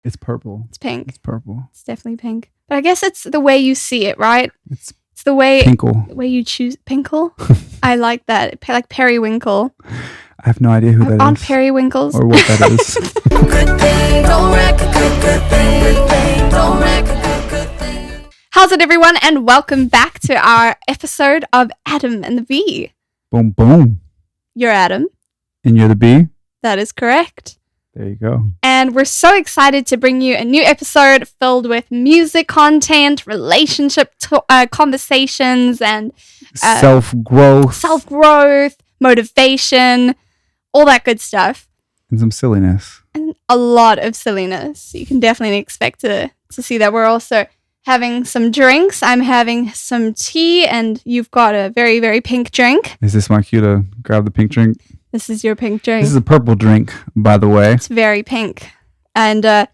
It's purple. It's pink. It's purple. It's definitely pink. But I guess it's the way you see it, right? It's the way Pinkle. the way you choose Pinkle. I like that. Like periwinkle. I have no idea who that Aren't is. periwinkles? Or what that is. Good thing, don't wreck a good thing. Don't wreck a good thing. How's it, everyone? And welcome back to our episode of Adam and the Bee. Boom, boom. You're Adam. And you're the bee? That is correct. There you go. And we're so excited to bring you a new episode filled with music content, relationship conversations, and self-growth, motivation, all that good stuff. And some silliness. And a lot of silliness. You can definitely expect to see that. We're also having some drinks. I'm having some tea, and you've got a very, very pink drink. Is this my cue to grab the pink drink? This is your pink drink. This is a purple drink, by the way. It's very pink. And if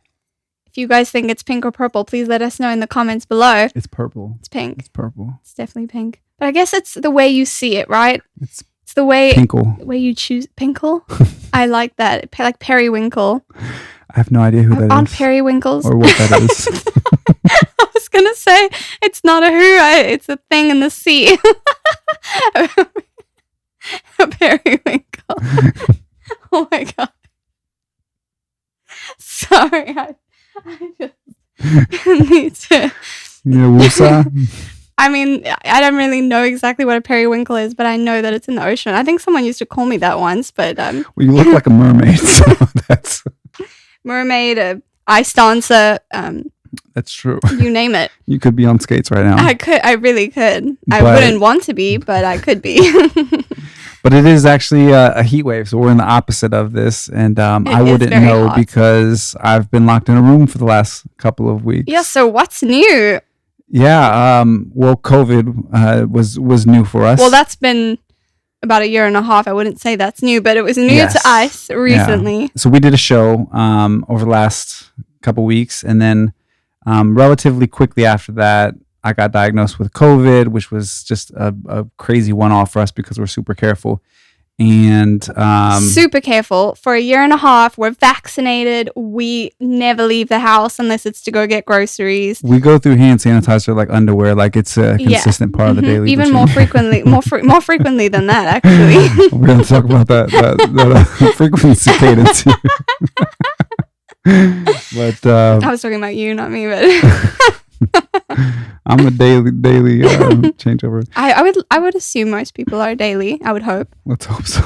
you guys think it's pink or purple, please let us know in the comments below. It's purple. It's pink. It's purple. It's definitely pink. But I guess it's the way you see it, right? It's the way Pinkle. The way you choose Pinkle. I like that. Like periwinkle. I have no idea who that is. Aren't periwinkles? Or what that is. I was going to say, it's not a who, it's a thing in the sea. A periwinkle. Oh my god. Sorry, I just need to. I mean, I don't really know exactly what a periwinkle is, but I know that it's in the ocean. I think someone used to call me that once, but well, you look like a mermaid, so that's mermaid, ice dancer. That's true. You name it. You could be on skates right now. I really could. I wouldn't want to be, but I could be. But it is actually a heat wave, so we're in the opposite of this, and I wouldn't know hot. Because I've been locked in a room for the last couple of weeks. Yeah, so what's new? Yeah, well, COVID was new for us. Well, that's been about a year and a half. I wouldn't say that's new, but it was new to us recently. Yeah. So we did a show over the last couple weeks, and then relatively quickly after that, I got diagnosed with COVID, which was just a crazy one-off for us because we're super careful. And super careful. For a year and a half, we're vaccinated. We never leave the house unless it's to go get groceries. We go through hand sanitizer like underwear, like it's a consistent part of the daily even routine. more frequently, more frequently than that, actually. We're going to talk about that frequency cadence. But I was talking about you, not me, but. I'm a daily changeover. I would assume most people are daily. I would hope. Let's hope so.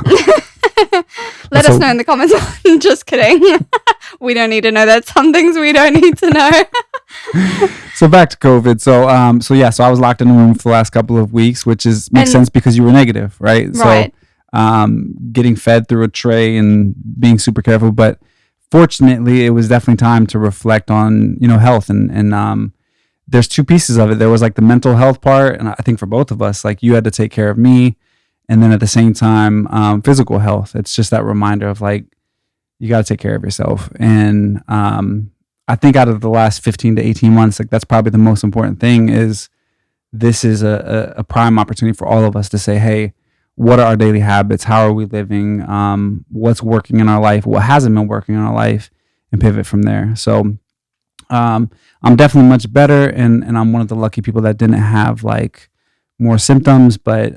Let us know in the comments. Just kidding. We don't need to know that. Some things we don't need to know. So back to COVID. So I was locked in a room for the last couple of weeks, which makes sense because you were negative, right? Right. So getting fed through a tray and being super careful, but fortunately, it was definitely time to reflect on health and there's two pieces of it. There was like the mental health part, and I think for both of us, like you had to take care of me, and then at the same time, physical health. It's just that reminder of like you got to take care of yourself. And I think out of the last 15 to 18 months, like that's probably the most important thing. Is this is a prime opportunity for all of us to say, hey, what are our daily habits? How are we living? What's working in our life? What hasn't been working in our life? And pivot from there. So. I'm definitely much better, and I'm one of the lucky people that didn't have like more symptoms, but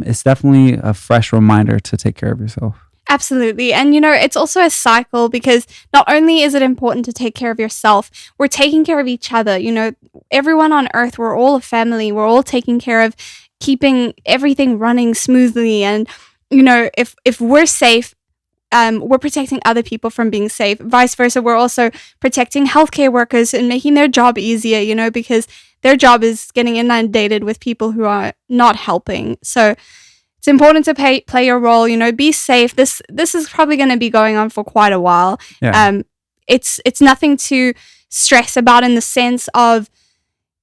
it's definitely a fresh reminder to take care of yourself. Absolutely. And it's also a cycle because not only is it important to take care of yourself, we're taking care of each other. Everyone on earth, we're all a family. We're all taking care of keeping everything running smoothly. And, if we're safe, we're protecting other people from being safe. Vice versa, we're also protecting healthcare workers and making their job easier, because their job is getting inundated with people who are not helping. So it's important to play your role, be safe. This is probably going to be going on for quite a while. Yeah. It's nothing to stress about in the sense of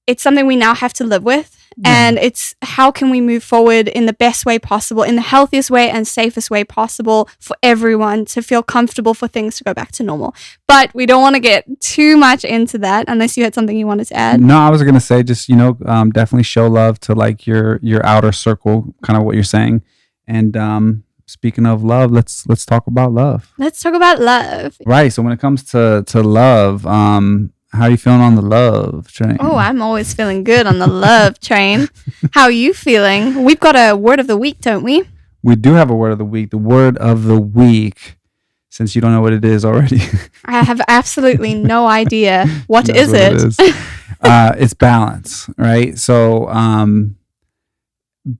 it's something we now have to live with. And it's how can we move forward in the best way possible, in the healthiest way and safest way possible for everyone to feel comfortable for things to go back to normal. But we don't want to get too much into that unless you had something you wanted to add. No, I was going to say just, definitely show love to like your outer circle, kind of what you're saying. And speaking of love, let's talk about love. Let's talk about love. Right. So when it comes to love, how are you feeling on the love train? Oh, I'm always feeling good on the love train. How are you feeling? We've got a word of the week, don't we? We do have a word of the week. The word of the week, since you don't know what it is already. I have absolutely no idea. What is That's it? what it is. It's balance, right? So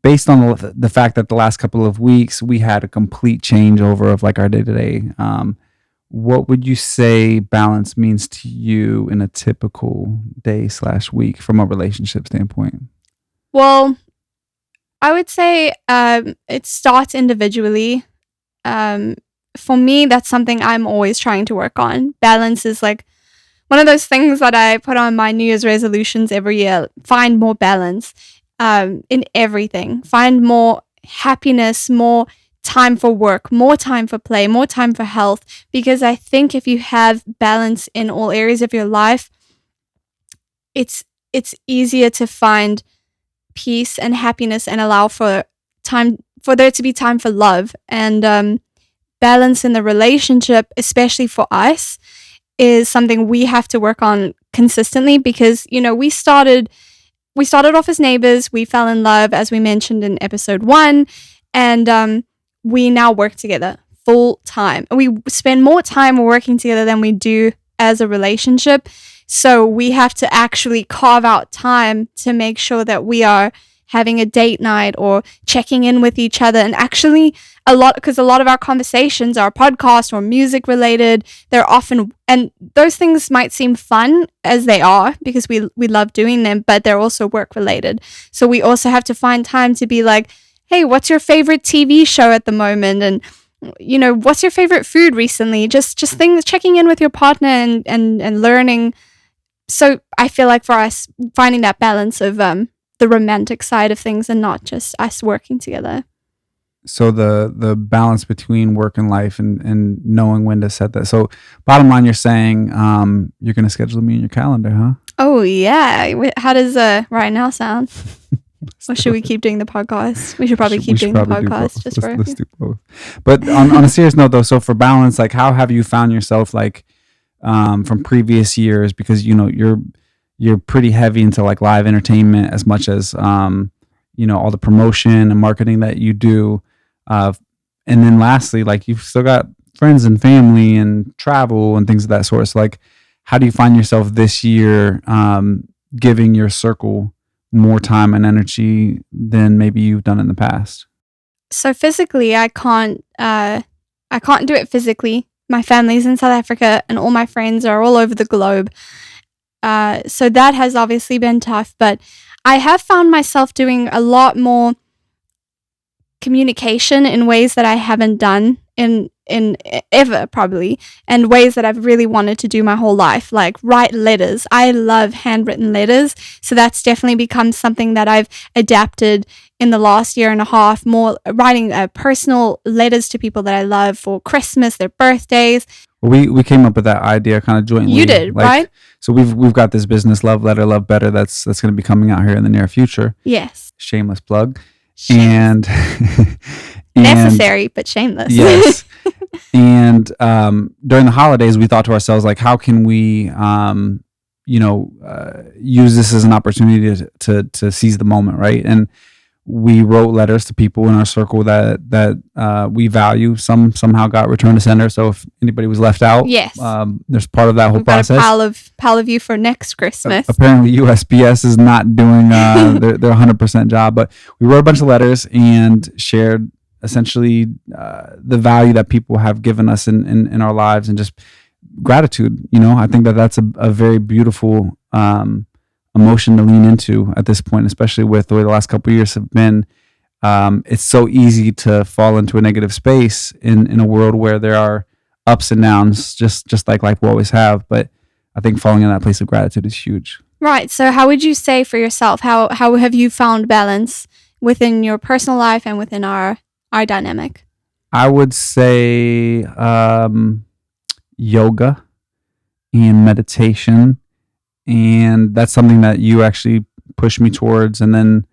based on the fact that the last couple of weeks we had a complete changeover of like our day-to-day, what would you say balance means to you in a typical day/week from a relationship standpoint? Well, I would say it starts individually. For me, that's something I'm always trying to work on. Balance is like one of those things that I put on my New Year's resolutions every year. Find more balance in everything. Find more happiness, more time for work, more time for play, more time for health. Because I think if you have balance in all areas of your life, it's easier to find peace and happiness and allow for there to be time for love and balance in the relationship, especially for us, is something we have to work on consistently because we started off as neighbors. We fell in love, as we mentioned in episode 1, and we now work together full time. We spend more time working together than we do as a relationship. So we have to actually carve out time to make sure that we are having a date night or checking in with each other. And actually because a lot of our conversations are podcast or music related. They're often, and those things might seem fun as they are because we love doing them, but they're also work related. So we also have to find time to be like, hey, what's your favorite TV show at the moment? And what's your favorite food recently? Just things, checking in with your partner and learning. So I feel like for us, finding that balance of the romantic side of things and not just us working together. So the balance between work and life and knowing when to set that. So bottom line, you're saying you're going to schedule me in your calendar, huh? Oh, yeah. How does right now sound? Or should we keep doing the podcast? We should probably keep doing the podcast just for let's do both. But on a serious note, though, so for balance, like how have you found yourself like from previous years? Because you're pretty heavy into like live entertainment as much as all the promotion and marketing that you do. And then lastly, like you've still got friends and family and travel and things of that sort. So like, how do you find yourself this year giving your circle more time and energy than maybe you've done in the past? So physically, I can't do it physically. My family's in South Africa and all my friends are all over the globe. So that has obviously been tough, but I have found myself doing a lot more communication in ways that I haven't done in ever probably, and ways that I've really wanted to do my whole life, like write letters. I love handwritten letters, so that's definitely become something that I've adapted in the last year and a half, more writing personal letters to people that I love for Christmas, their birthdays. We came up with that idea kind of jointly. You did, right? So we've got this business, Love Letter, Love Better, that's going to be coming out here in the near future. Yes. Shameless plug. And necessary but shameless. Yes. And during the holidays, we thought to ourselves, like, how can we use this as an opportunity to seize the moment, right? And we wrote letters to people in our circle that we value. Some somehow got returned to sender. So if anybody was left out, yes, there's part of that whole process. Got a pile of you for next Christmas. Apparently, USPS is not doing their 100% job. But we wrote a bunch of letters and shared essentially the value that people have given us in our lives and just gratitude. I think that's a very beautiful emotion to lean into at this point, especially with the way the last couple of years have been. It's so easy to fall into a negative space in a world where there are ups and downs, just like life will always have. But I think falling in that place of gratitude is huge. Right. So how would you say for yourself, how have you found balance within your personal life and within our dynamic? I would say yoga and meditation. And that's something that you actually push me towards. And then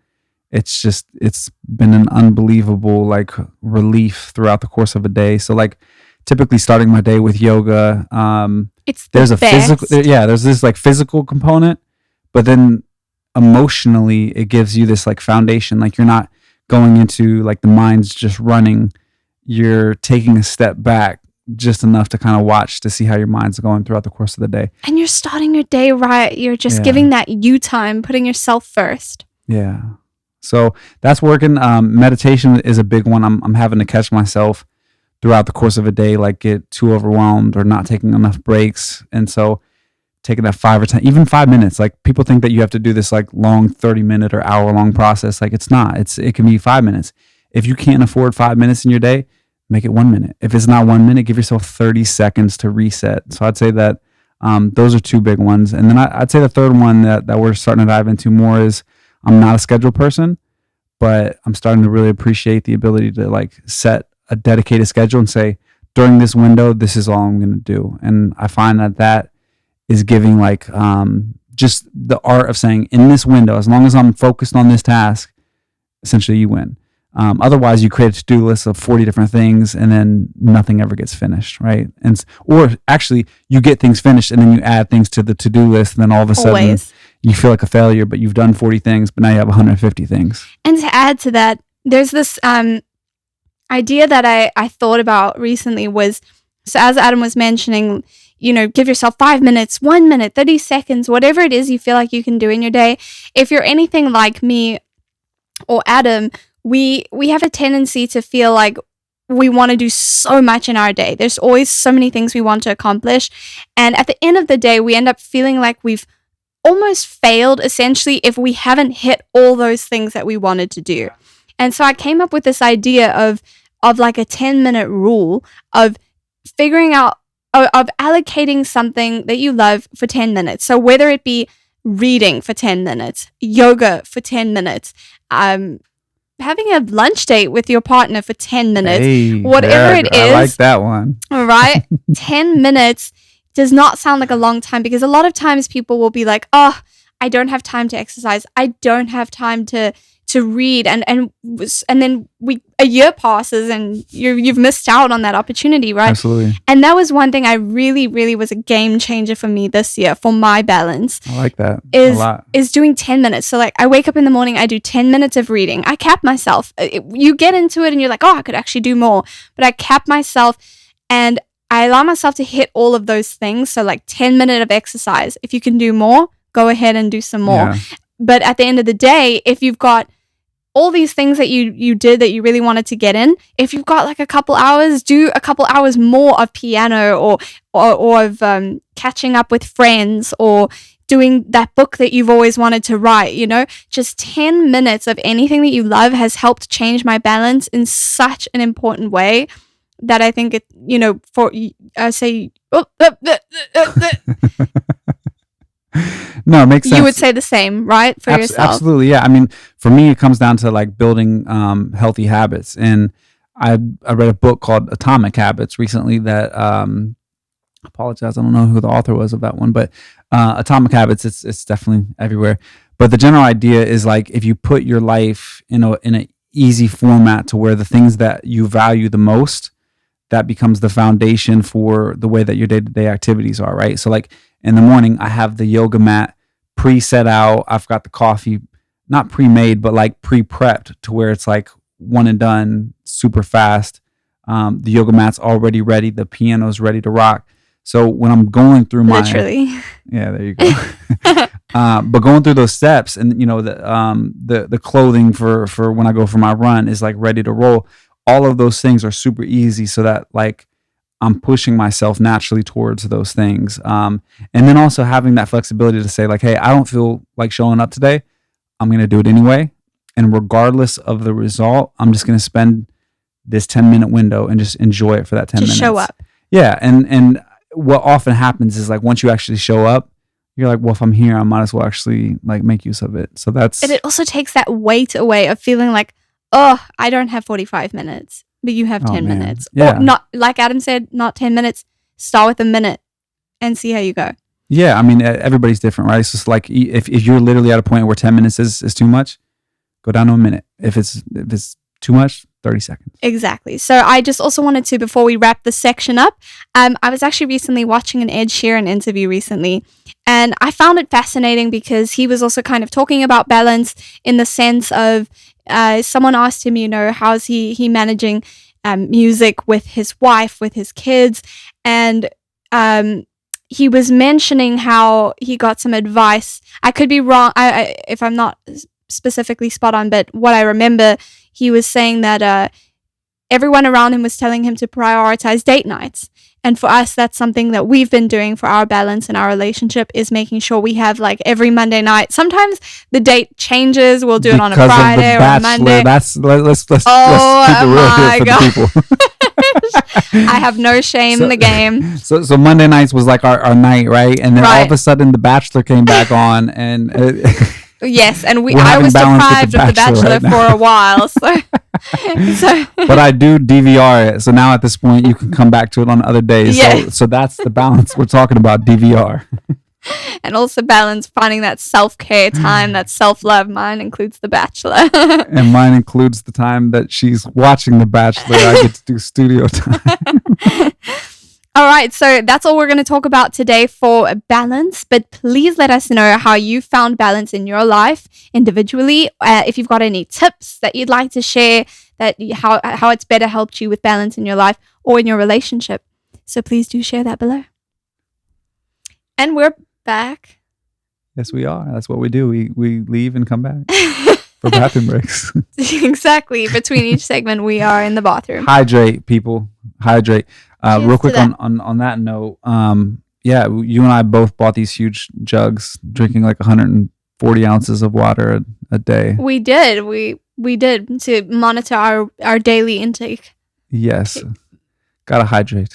it's been an unbelievable like relief throughout the course of a day. So like typically starting my day with yoga, It's there's the a best. physical, there's this like physical component, but then emotionally it gives you this like foundation. Like you're not going into like the mind's just running, you're taking a step back just enough to kind of watch to see how your mind's going throughout the course of the day. And you're starting your day right. You're just Yeah. giving that you time, putting yourself first. Yeah. So that's working. Meditation is a big one. I'm having to catch myself throughout the course of a day, like get too overwhelmed or not taking enough breaks. And so taking that 5 or 10, even 5 minutes, like people think that you have to do this like long 30-minute or hour-long process. Like it's not. It can be 5 minutes. If you can't afford 5 minutes in your day, make it 1 minute. If it's not 1 minute, give yourself 30 seconds to reset. So I'd say that those are two big ones. And then I'd say the third one that we're starting to dive into more is I'm not a schedule person, but I'm starting to really appreciate the ability to like set a dedicated schedule and say, during this window, this is all I'm going to do. And I find that is giving like just the art of saying, in this window, as long as I'm focused on this task, essentially you win. Otherwise, you create a to-do list of 40 different things, and then nothing ever gets finished, right? Or actually, you get things finished, and then you add things to the to-do list, and then all of a sudden, Always. you feel like a failure, but you've done 40 things, but now you have 150 things. And to add to that, there's this idea that I thought about recently was, so as Adam was mentioning, give yourself 5 minutes, 1 minute, 30 seconds, whatever it is you feel like you can do in your day. If you're anything like me or Adam, we have a tendency to feel like we want to do so much in our day. There's always so many things we want to accomplish. And at the end of the day, we end up feeling like we've almost failed, essentially, if we haven't hit all those things that we wanted to do. And so I came up with this idea of like a 10-minute rule of figuring out, of allocating something that you love for 10 minutes. So whether it be reading for 10 minutes, yoga for 10 minutes, having a lunch date with your partner for 10 minutes, Hey, whatever it is. I like that one. All right. 10 minutes does not sound like a long time, because a lot of times people will be like, oh, I don't have time to exercise. I don't have time to read. And then a year passes and you've missed out on that opportunity, right? Absolutely. And that was one thing I really, really was a game changer for me this year for my balance. I like that a lot. Is doing 10 minutes. So like I wake up in the morning, I do 10 minutes of reading. I cap myself. You get into it and you're like, oh, I could actually do more. But I cap myself and I allow myself to hit all of those things. So like 10 minutes of exercise. If you can do more, go ahead and do some more. Yeah. But at the end of the day, if you've got all these things that you did that you really wanted to get in, if you've got like a couple hours, do a couple hours more of piano or of catching up with friends or doing that book that you've always wanted to write. Just 10 minutes of anything that you love has helped change my balance in such an important way that I think it, for say, No, it makes sense. you would say the same, right? For yourself. Absolutely, yeah. I mean, for me, it comes down to like building healthy habits. And I read a book called Atomic Habits recently that, apologize, I don't know who the author was of that one, but Atomic Habits, it's definitely everywhere. But the general idea is like if you put your life in an easy format to where the things that you value the most, that becomes the foundation for the way that your day-to-day activities are, right? So like in the morning, I have the yoga mat pre-set out. I've got the coffee, not pre-made, but like pre-prepped to where it's like one and done, super fast. The yoga mat's already ready. The piano's ready to rock. So when I'm going through Literally. yeah, there you go. But going through those steps, and the clothing for when I go for my run is like ready to roll. All of those things are super easy, so that like I'm pushing myself naturally towards those things. And then also having that flexibility to say like, hey, I don't feel like showing up today. I'm going to do it anyway. And regardless of the result, I'm just going to spend this 10-minute window and just enjoy it for that 10 minutes. Just show up. Yeah. And what often happens is like, once you actually show up, you're like, well, if I'm here, I might as well actually like make use of it. So that's... And it also takes that weight away of feeling like, oh, I don't have 45 minutes, but you have 10 minutes. Yeah. Or not, like Adam said, not 10 minutes. Start with a minute and see how you go. Yeah, I mean, everybody's different, right? It's just like if you're literally at a point where 10 minutes is too much, go down to a minute. If it's too much, 30 seconds. Exactly. So I just also wanted to, before we wrap this section up, I was actually recently watching an Ed Sheeran interview recently, and I found it fascinating because he was also kind of talking about balance in the sense of someone asked him, how's he managing music with his wife, with his kids, and he was mentioning how he got some advice. I could be wrong if I'm not specifically spot on, but what I remember, he was saying that everyone around him was telling him to prioritize date nights. And for us, that's something that we've been doing for our balance in our relationship, is making sure we have like every Monday night. Sometimes the date changes. We'll do it on a Friday or a Monday. Let's keep it real my here for the people. I have no shame in the game. So Monday nights was like our night, right? And then all of a sudden The Bachelor came back on, and yes, and I was deprived of The Bachelor for a while. So but I do DVR it. So now at this point, you can come back to it on other days. Yes. So that's the balance we're talking about, DVR. And also balance finding that self-care time, that self-love. Mine includes The Bachelor. And mine includes the time that she's watching The Bachelor. I get to do studio time. All right, so that's all we're going to talk about today for balance. But please let us know how you found balance in your life individually. If you've got any tips that you'd like to share, how it's better helped you with balance in your life or in your relationship. So please do share that below. And we're back. Yes, we are. That's what we do. We leave and come back for bathroom breaks. Exactly. Between each segment, we are in the bathroom. Hydrate, people. Hydrate. Real quick on that note, you and I both bought these huge jugs, drinking like 140 ounces of water a day. We did. We did, to monitor our daily intake. Yes. Gotta hydrate.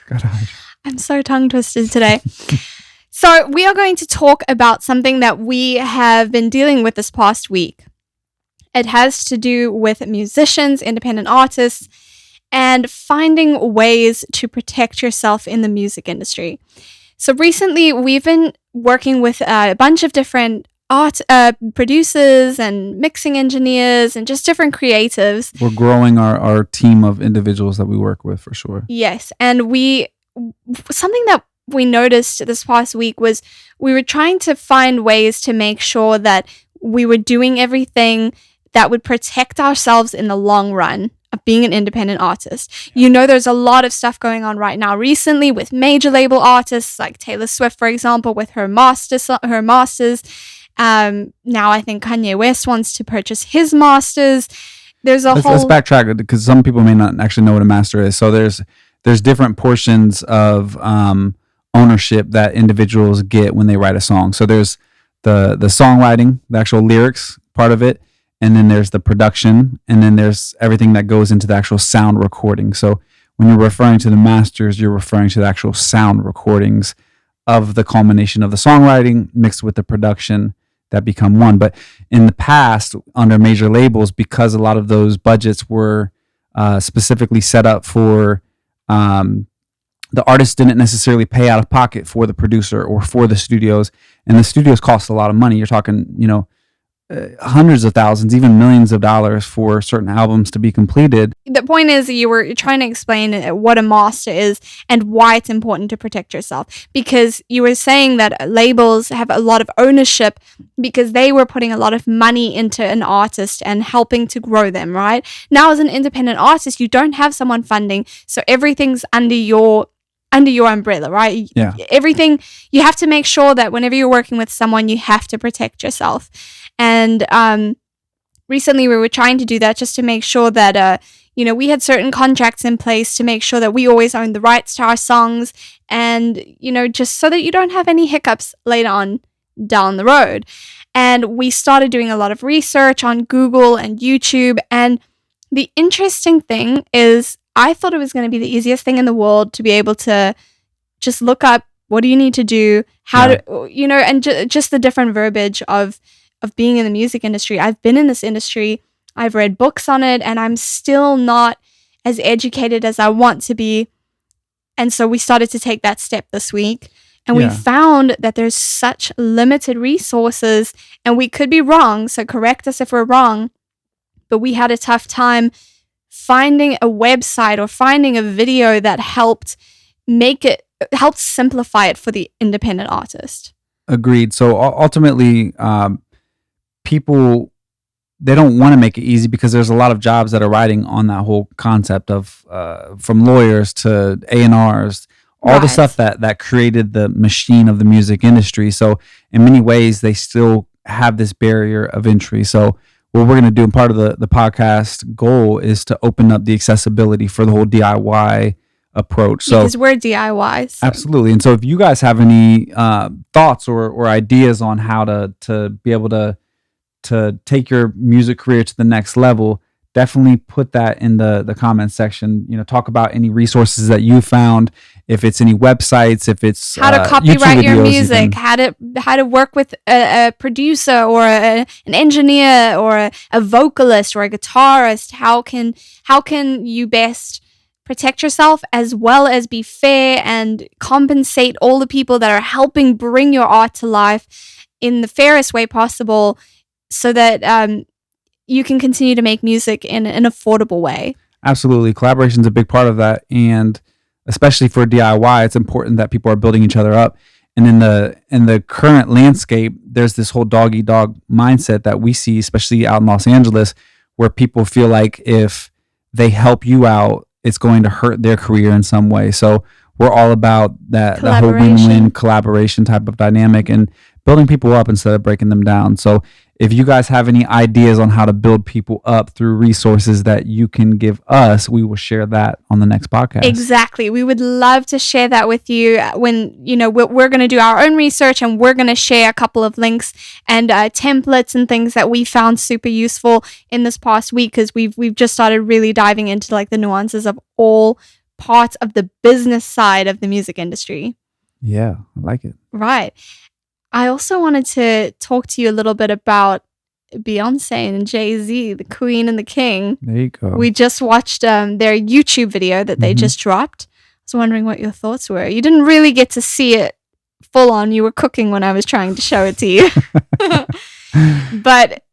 Gotta hydrate. I'm so tongue twisted today. So we are going to talk about something that we have been dealing with this past week. It has to do with musicians, independent artists, and finding ways to protect yourself in the music industry. So recently, we've been working with a bunch of different art producers and mixing engineers and just different creatives. We're growing our team of individuals that we work with, for sure. Yes, and something that we noticed this past week was we were trying to find ways to make sure that we were doing everything that would protect ourselves in the long run of being an independent artist. There's a lot of stuff going on right now recently with major label artists like Taylor Swift, for example, with her masters. Now I think Kanye West wants to purchase his masters. Let's backtrack, because some people may not actually know what a master is. So there's different portions of ownership that individuals get when they write a song. So there's the songwriting, the actual lyrics part of it, and then there's the production, and then there's everything that goes into the actual sound recording. So when you're referring to the masters, you're referring to the actual sound recordings of the culmination of the songwriting mixed with the production that become one. But in the past, under major labels, because a lot of those budgets were specifically set up for the artist didn't necessarily pay out of pocket for the producer or for the studios, and the studios cost a lot of money. You're talking, hundreds of thousands, even millions of dollars for certain albums to be completed. The point is, you were trying to explain what a master is and why it's important to protect yourself, because you were saying that labels have a lot of ownership because they were putting a lot of money into an artist and helping to grow them, right? Now, as an independent artist, you don't have someone funding, so everything's under your umbrella, right? Yeah. Everything, you have to make sure that whenever you're working with someone, you have to protect yourself. And recently we were trying to do that just to make sure that, we had certain contracts in place to make sure that we always own the rights to our songs, and, just so that you don't have any hiccups later on down the road. And we started doing a lot of research on Google and YouTube. And the interesting thing is, I thought it was going to be the easiest thing in the world to be able to just look up, what do you need to do, and just the different verbiage of being in the music industry. I've been in this industry, I've read books on it, and I'm still not as educated as I want to be. And so we started to take that step this week. And we Yeah. found that there's such limited resources, and we could be wrong, so correct us if we're wrong, but we had a tough time finding a website or finding a video that helped simplify it for the independent artist. Agreed. So ultimately, people, they don't want to make it easy because there's a lot of jobs that are riding on that whole concept of from lawyers to A&Rs, all the Right. stuff that created the machine of the music industry. So in many ways, they still have this barrier of entry. So what we're going to do, and part of the podcast goal, is to open up the accessibility for the whole DIY approach. So Because we're DIY. So. absolutely. And so if you guys have any thoughts or ideas on how to be able to take your music career to the next level, definitely put that in the comment section. Talk about any resources that you found, if it's any websites, if it's How to YouTube copyright your videos music, even. how to work with a producer or an engineer or a vocalist or a guitarist. How can you best protect yourself as well as be fair and compensate all the people that are helping bring your art to life in the fairest way possible, so that you can continue to make music in an affordable way. Absolutely. Collaboration is a big part of that. And especially for DIY, it's important that people are building each other up. And in the current landscape, there's this whole dog eat dog mindset that we see, especially out in Los Angeles, where people feel like if they help you out, it's going to hurt their career in some way. So we're all about that whole win-win collaboration type of dynamic and building people up instead of breaking them down. So if you guys have any ideas on how to build people up through resources that you can give us, we will share that on the next podcast. Exactly. We would love to share that with you when, we're going to do our own research, and we're going to share a couple of links and templates and things that we found super useful in this past week, because we've just started really diving into like the nuances of all parts of the business side of the music industry. Yeah, I like it. Right. I also wanted to talk to you a little bit about Beyonce and Jay-Z, the Queen and the King. There you go. We just watched their YouTube video that they just dropped. I was wondering what your thoughts were. You didn't really get to see it full on. You were cooking when I was trying to show it to you. But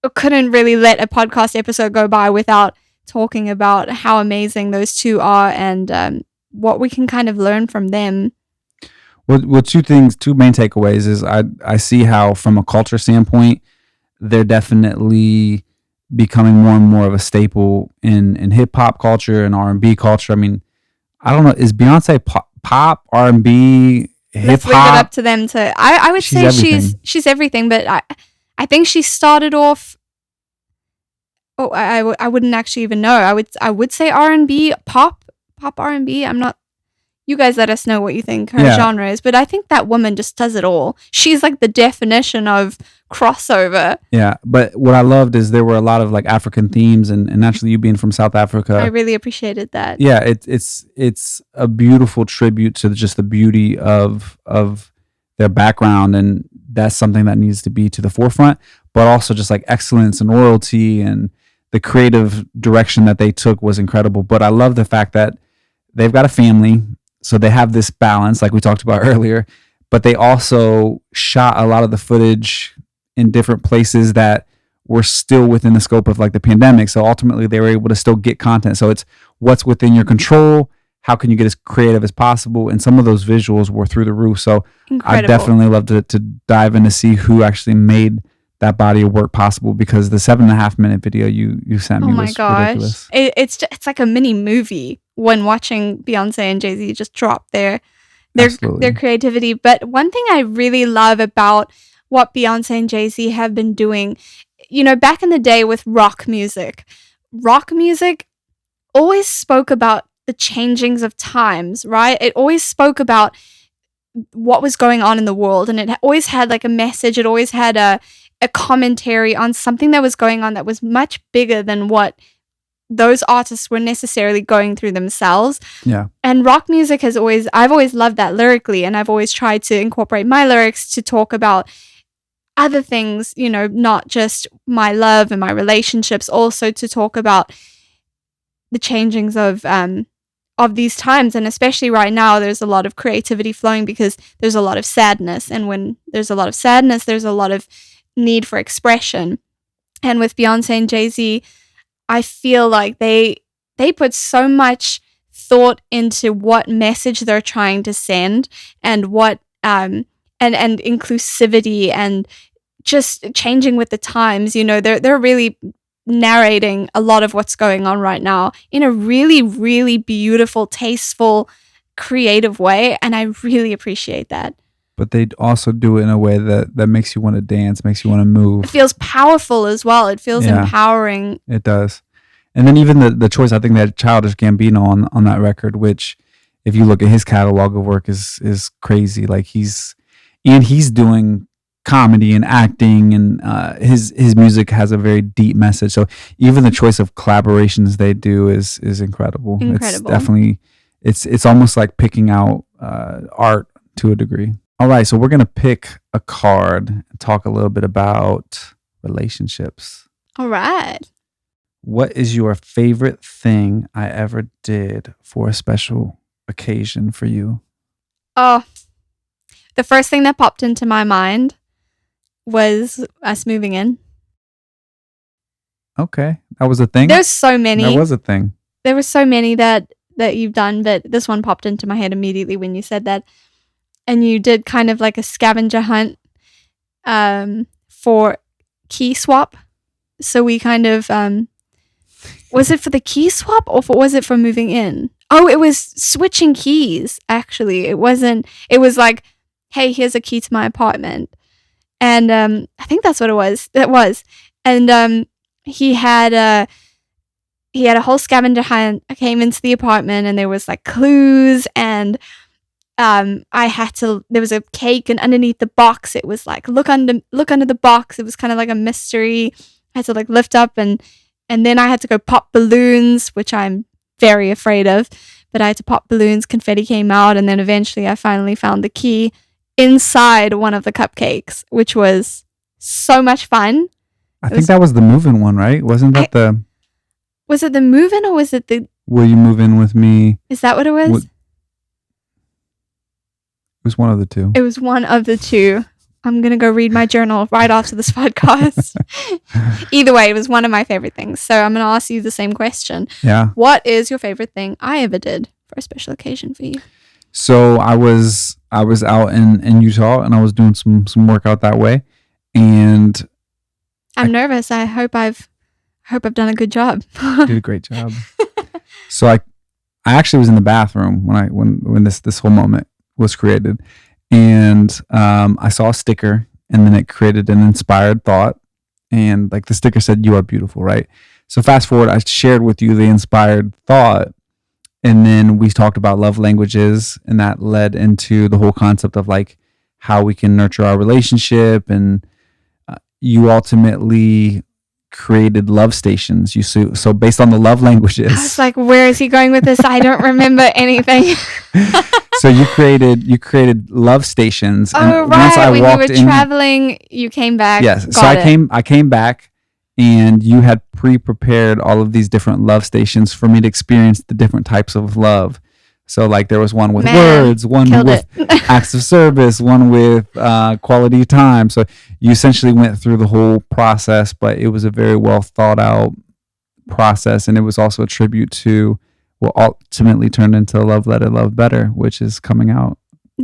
I couldn't really let a podcast episode go by without talking about how amazing those two are and what we can kind of learn from them. Well, two main takeaways is I see how from a culture standpoint, they're definitely becoming more and more of a staple in hip hop culture and R&B culture. I mean, I don't know, is Beyonce pop, R&B, hip Let's leave it hop? up to them to. I would say she's everything, but I think she started off. Oh, I wouldn't actually even know. I would say R&B, pop R&B. I'm not. You guys let us know what you think her genre is, but I think that woman just does it all. She's like the definition of crossover. Yeah, but what I loved is there were a lot of like African themes, and naturally you being from South Africa, I really appreciated that. Yeah, it's a beautiful tribute to just the beauty of their background, and that's something that needs to be to the forefront. But also just like excellence and royalty and the creative direction that they took was incredible. But I love the fact that they've got a family. So they have this balance, like we talked about earlier, but they also shot a lot of the footage in different places that were still within the scope of like the pandemic. So ultimately they were able to still get content. So it's what's within your control. How can you get as creative as possible? And some of those visuals were through the roof. So I definitely love to dive in to see who actually made that body of work possible, because the 7.5 minute video you sent me was ridiculous. It's like a mini movie when watching Beyonce and Jay-Z just drop their creativity. But one thing I really love about what Beyonce and Jay-Z have been doing, back in the day with rock music always spoke about the changings of times, right? It always spoke about what was going on in the world, and it always had like a message. It always had a commentary on something that was going on that was much bigger than what those artists were necessarily going through themselves. Yeah. And rock music I've always loved that lyrically, and I've always tried to incorporate my lyrics to talk about other things, not just my love and my relationships, also to talk about the changings of of these times, and especially right now, there's a lot of creativity flowing because there's a lot of sadness, and when there's a lot of sadness, there's a lot of need for expression. And with Beyonce and Jay-Z, I feel like they put so much thought into what message they're trying to send, and what and inclusivity, and just changing with the times. They're really narrating a lot of what's going on right now in a really, really beautiful, tasteful, creative way, and I really appreciate that. But they also do it in a way that makes you want to dance, makes you want to move. It feels powerful as well. It feels empowering. It does. And then even the choice, I think, that Childish Gambino on that record, which if you look at his catalog of work is crazy. Like he's doing comedy and acting, and his music has a very deep message. So even the choice of collaborations they do is incredible. It's definitely it's almost like picking out art to a degree. All right, so we're gonna pick a card and talk a little bit about relationships. All right. What is your favorite thing I ever did for a special occasion for you? Oh, the first thing that popped into my mind was us moving in. Okay, that was a thing. There's so many. That was a thing. There were so many that you've done, but this one popped into my head immediately when you said that. And you did kind of like a scavenger hunt for key swap. So we kind of was it for the key swap, or was it for moving in? Oh, it was switching keys, actually. It wasn't. It was like, hey, here's a key to my apartment. And I think that's what it was. It was. And he had a whole scavenger hunt. I came into the apartment, and there was like clues, and there was a cake, and underneath the box it was like, look under the box. It was kind of like a mystery. I had to like lift up, and then I had to go pop balloons, which I'm very afraid of, but I had to pop balloons. Confetti came out, and then eventually I finally found the key inside one of the cupcakes, which was so much fun. I think that was the move-in one, right? Wasn't that was it the move-in, or was it the Will You Move In With Me? Is that what it was? It was one of the two. It was one of the two. I'm going to go read my journal right after this podcast. Either way, it was one of my favorite things. So I'm going to ask you the same question. Yeah. What is your favorite thing I ever did for a special occasion for you? So I was out in Utah, and I was doing some work out that way. And I'm nervous. I hope I've done a good job. You did a great job. So I actually was in the bathroom when this whole moment was created, and I saw a sticker, and then it created an inspired thought, and like the sticker said, "You are beautiful," right? So fast forward, I shared with you the inspired thought, and then we talked about love languages, and that led into the whole concept of like how we can nurture our relationship, and you ultimately created love stations. So based on the love languages. I was like, where is he going with this? I don't remember anything. So you created love stations. Oh, and right. Once I when walked you were traveling, you came back. Yes. So Got I came back, and you had pre-prepared all of these different love stations for me to experience the different types of love. So like there was one with words, one with acts of service, one with quality time. So you essentially went through the whole process, but it was a very well thought out process. And it was also a tribute to what ultimately turned into Love Letter, Love Better, which is coming out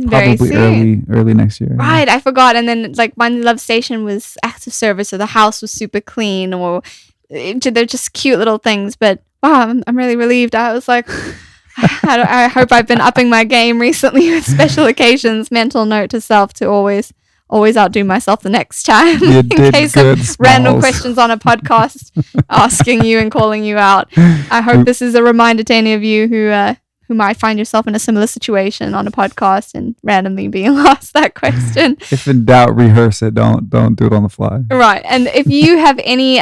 probably early next year. Right, I forgot. And then like one love station was acts of service, or the house was super clean, or they're just cute little things. But wow, I'm really relieved. I was like, I hope I've been upping my game recently with special occasions. Mental note to self to always outdo myself the next time in case of random questions on a podcast, asking you and calling you out. I hope this is a reminder to any of you who might find yourself in a similar situation on a podcast and randomly being asked that question. If in doubt, rehearse it. Don't do it on the fly. Right. And if you have any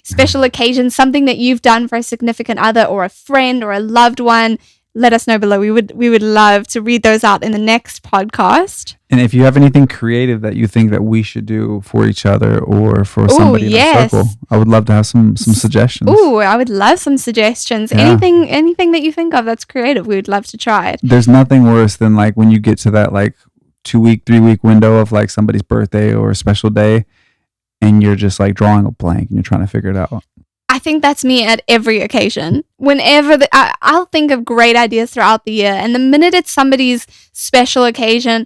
special occasions, something that you've done for a significant other or a friend or a loved one, let us know below. We would love to read those out in the next podcast. And if you have anything creative that you think that we should do for each other or for somebody in our circle, I would love to have some suggestions. Ooh, I would love some suggestions. Yeah. Anything that you think of that's creative, we would love to try it. There's nothing worse than like when you get to that like 2-week, 3-week window of like somebody's birthday or a special day and you're just like drawing a blank and you're trying to figure it out. I think that's me at every occasion. Whenever I'll think of great ideas throughout the year, and the minute it's somebody's special occasion,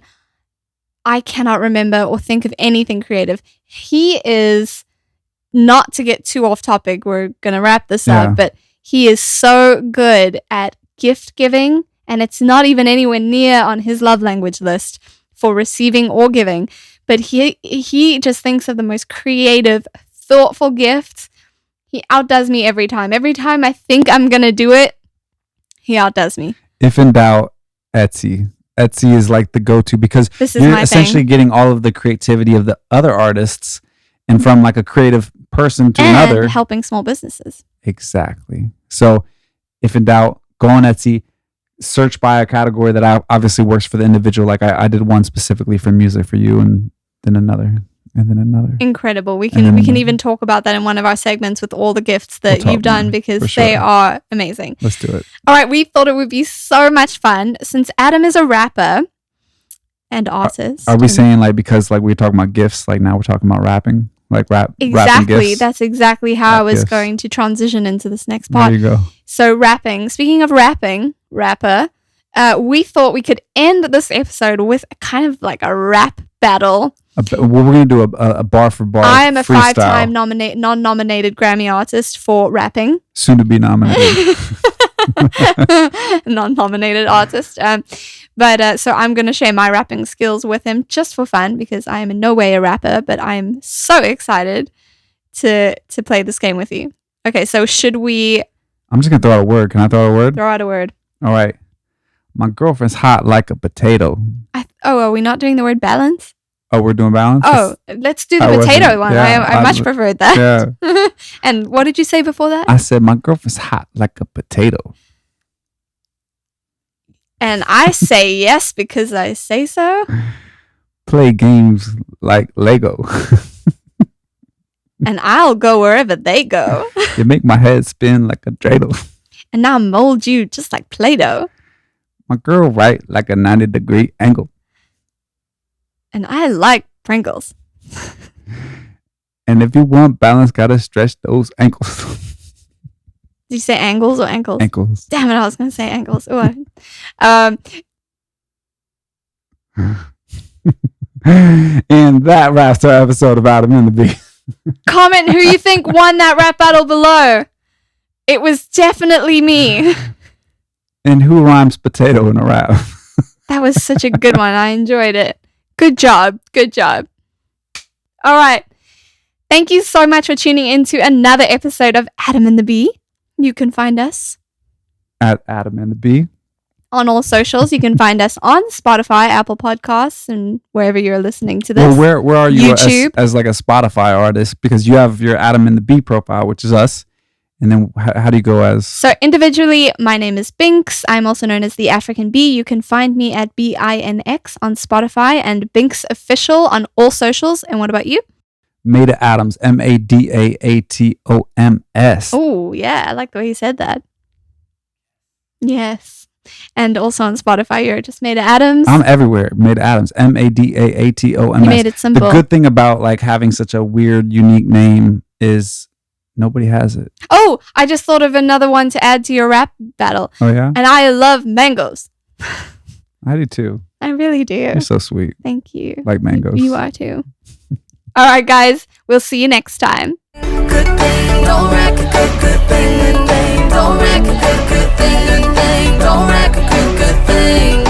I cannot remember or think of anything creative. He is, not to get too off topic, we're going to wrap this up, but he is so good at gift giving, and it's not even anywhere near on his love language list for receiving or giving, but he just thinks of the most creative, thoughtful gifts. He outdoes me every time. Every time I think I'm going to do it, he outdoes me. If in doubt, Etsy. Etsy is like the go-to because you're essentially getting all of the creativity of the other artists and from like a creative person to another. And helping small businesses. Exactly. So if in doubt, go on Etsy, search by a category that obviously works for the individual. Like I did one specifically for music for you and then another. And then another. Incredible. We can even talk about that in one of our segments with all the gifts that you've done because they are amazing. Let's do it. All right. We thought it would be so much fun since Adam is a rapper and artist. Are we saying like because like we were talking about gifts, like now we're talking about rapping? Like rapping gifts? That's exactly how I was going to transition into this next part. There you go. So rapping. Speaking of rapper, we thought we could end this episode with kind of like a rap battle. We're going to do a bar for bar. I am a freestyle. 5-time non-nominated Grammy artist for rapping. Soon to be nominated. Non-nominated artist. But so I'm going to share my rapping skills with him just for fun because I am in no way a rapper, but I am so excited to play this game with you. Okay, so should we... I'm just going to throw out a word. Can I throw out a word? Throw out a word. All right. My girlfriend's hot like a potato. Are we not doing the word balance? Oh, we're doing balance? Oh, let's do the potato one. Yeah, I much preferred that. Yeah. And what did you say before that? I said my girlfriend's hot like a potato. And I say yes because I say so. Play games like Lego. And I'll go wherever they go. You make my head spin like a dreidel. And I'll mold you just like Play-Doh. My girl right like a 90-degree angle. And I like Pringles. And if you want balance, gotta stretch those ankles. Did you say angles or ankles? Ankles. Damn it, I was going to say ankles. And that wraps our episode of Adam and the Bee. Comment who you think won that rap battle below. It was definitely me. And who rhymes potato in a rap? That was such a good one. I enjoyed it. Good job. Good job. All right. Thank you so much for tuning in to another episode of Adam and the Bee. You can find us at Adam and the Bee on all socials. You can find us on Spotify, Apple Podcasts, and wherever you're listening to this. Well, where are you YouTube. as like a Spotify artist? Because you have your Adam and the Bee profile, which is us. And then how do you go as? So individually, my name is BINX. I'm also known as the African Bee. You can find me at BINX on Spotify and BINX Official on all socials. And what about you? Mada Adams, MADAATOMS. Oh, yeah. I like the way you said that. Yes. And also on Spotify, you're just Mada Adams. I'm everywhere. Mada Adams, MADAATOMS. You made it simple. The good thing about like having such a weird, unique name is nobody has it. Oh, I just thought of another one to add to your rap battle. Oh, yeah? And I love mangoes. I do too. I really do. You're so sweet. Thank you. Like mangoes. You are too. All right, guys. We'll see you next time. Good thing, don't wreck a good thing. Don't wreck a good thing. Don't wreck a good thing.